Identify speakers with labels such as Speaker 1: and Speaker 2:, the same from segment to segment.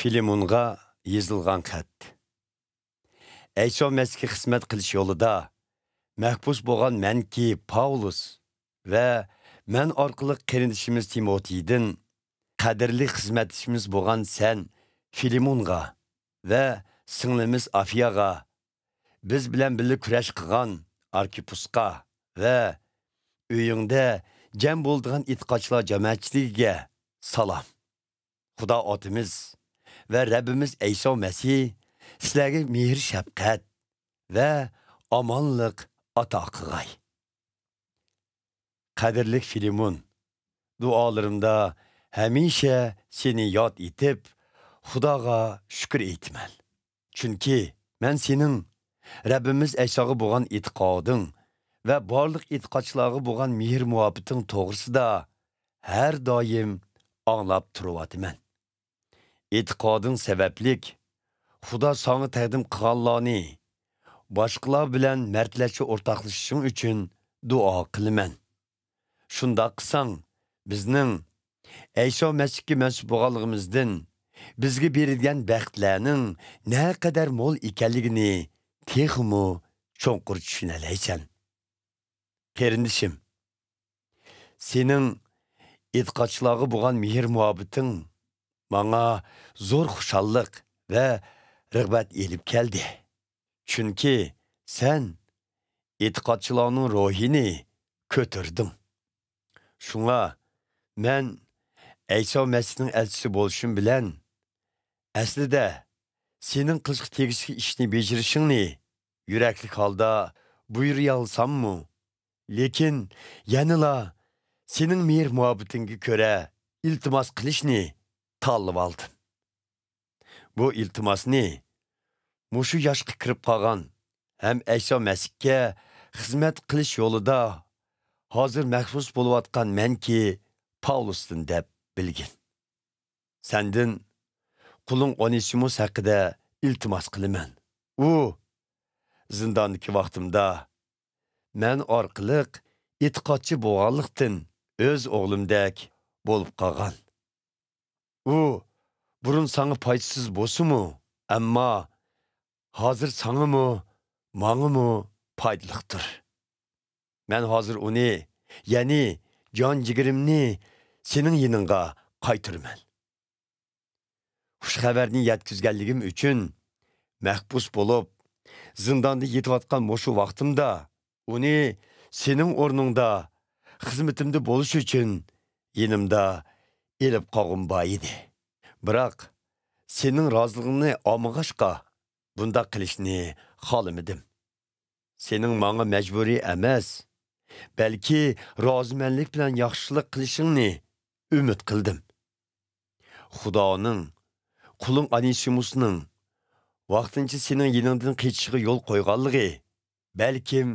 Speaker 1: Filemonga yezilgan xat. Eyso Mesihga xizmat qilish yo'lida mahbus bo'lgan menki Paulus va men orqali qarindishimiz Timotiydan qadrli xizmatchimiz bo'lgan sen Filemonga va singlimiz Afiyaga, biz bilan birga kurash qilgan Arkipusqa va uyingda jam bo'ldigan itqochlar jamoatchiligiga salom. Xudo otimiz ve Rabbimiz Eyso Mesih sizlarga mehr shafqat ve amanlık ata qilg'ay. Qadrli Filemon, dualarımda hamisha seni yod etib, Xudoga shukr aytaman. Chunki men sening Rabbimiz Eysoga bo'lgan e'tiqoding ve barliq e'tiqodchilarga bo'lgan mehr muhabbating to'g'risida her doim anglab turibman. E'tiqoding sabablik Xudo sana taqdim qilganlarni boshqalar bilan mardlarcha o'rtoqlashishing uchun duo qilaman. Shunda qilsang, bizning Eyso Mesihga mansub bo'lganligimizdan bizga berilgan baxtlarning ne kadar mo'l ekanligini texmo cho'nqur tushunalaysan. Qarindishim, sening e'tiqodchilarga bo'lgan mehr muhabbating bana zor xushallik ve rıgbat elip geldi. Çünkü sen e'tiqodchilarning ruhini ko'tirding. Şuna men Eyso Mesihning elchisi bo'lishim bilan aslida sening qilishga tegishli ishni bajarishingni yuraklik holda buyuruya olsammi? Lekin yanıla sening mehr muhabbatingga ko'ra iltimos qilishni tanlab aldım. Bu iltimasni mushu yoshga kirib qolgan hem Eyso Mesihga xizmat qilish yo'lida hozir mahbus bo'layotgan menki Paulusdan deb bilgin. Sendin quling Onesimus haqida iltimos qilaman. U zindondagi vaqtimda men orqali e'tiqodchi bo'lganlikdan o'z o'g'limdek bo'lib qolgan. U burun sana paydasız bo'lsa-mu, ammo hozir sana-mu, manga-mu foydaliqdir. Men hozir uni, ya'ni jon jigirimni sening yiningga qaytiraman. Xush xabarni yetkazganligim uchun mahbus bo'lib, zindonda yetayotgan mushu vaqtimda uni sening o'rningda xizmatimda bo'lish uchun yinimda elib qolg'im bor edi. Biroq sening roziliğini olmag'achqa bunda qilishni xohlamadim. Sening menga majburiy emas, balki rozimanlik bilan yaxshilik qilishingni umid qildim. Xudoning quling Onesimusning vaqtincha sening yiningdan qechishiga yo'l qo'yganligi, balkim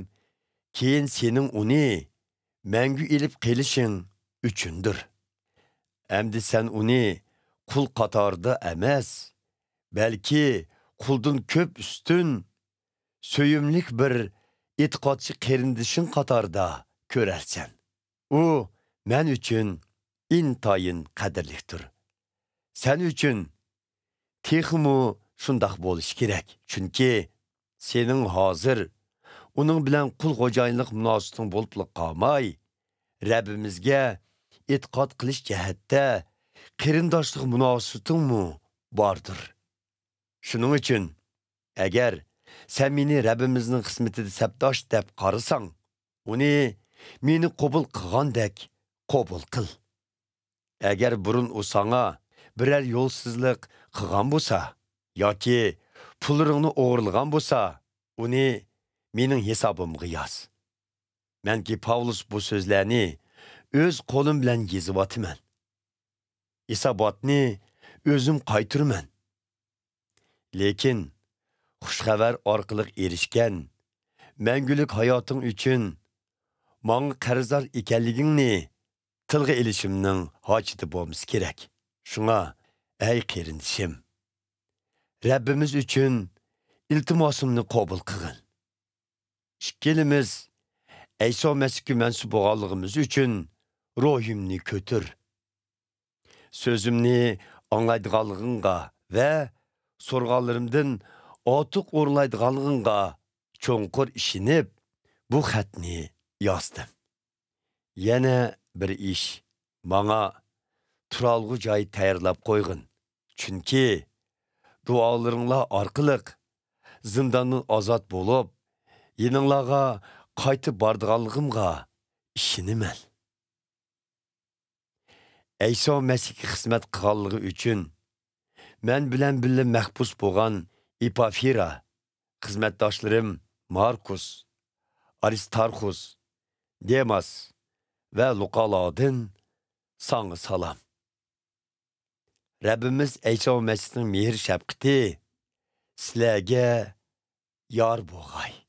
Speaker 1: keyin sening uni mangu elib qilishing uchundir. Endi sen uni qul qatorida emas, balki quldan ko'p ustun, söyümlik bir e'tiqodchi qarindishing qatorida ko'rarsan. U men uchun intayin qadrlidir. Sen uchun texmo shundoq bo'lish kerak. Chunki sening hozir uning bilan qul xo'jayinlik munosabating bo'lib qolmay, Rabbimizga e'tiqod qilish jihatda qarindoshlik munosabatingmi bordir. Shuning uchun agar sen meni Rabbimizning xizmatida sabdosh deb qarasang, uni meni qabul qilgandek qabul qil. Agar burun u sana biror yo'lsizlik qilgan bo'lsa yoki pulingni o'g'irlagan bo'lsa, uni mening hisobimga yoz. Menki Paulus bu so'zlarni o'z qo'lim bilan yezibotiman. Hisobotni o'zim qaytiraman. Lekin xushxabar orqali erishgan mangulik hayoting uchun menga qarzdor ekanligingni tilga ilishimning hojati bo'lmasa kerak. Shunga ey qarindishim, Rabbimiz uchun iltimosimni qabul qilgin. Ikkilimiz Eyso Mesihga mansub bo'lganligimiz uchun ruhimni ko'tir. Sözümni anlaydiganlığınğa ve sorğanlarımdan otuq o'rlaydiganligimga cho'nqur ishinib, bu xatni yozdim. Yana bir ish, bana turalg'u joy tayyorlab qo'yg'in. Chunki duolaringlar orqali zindandan ozod bo'lib, yeninglarga qaytib bordiganligimga ishinaman. Eyso Masihga xizmat qilganligi uchun men bilan birga mahbus bo'lgan Epafira, xizmatdoshlarim Markus, Aristarxus, Demas ve Luqalardan sana salam. Rabbimiz Eyso Masihning mehr shafqati sizlarga yor bo'lg'ay.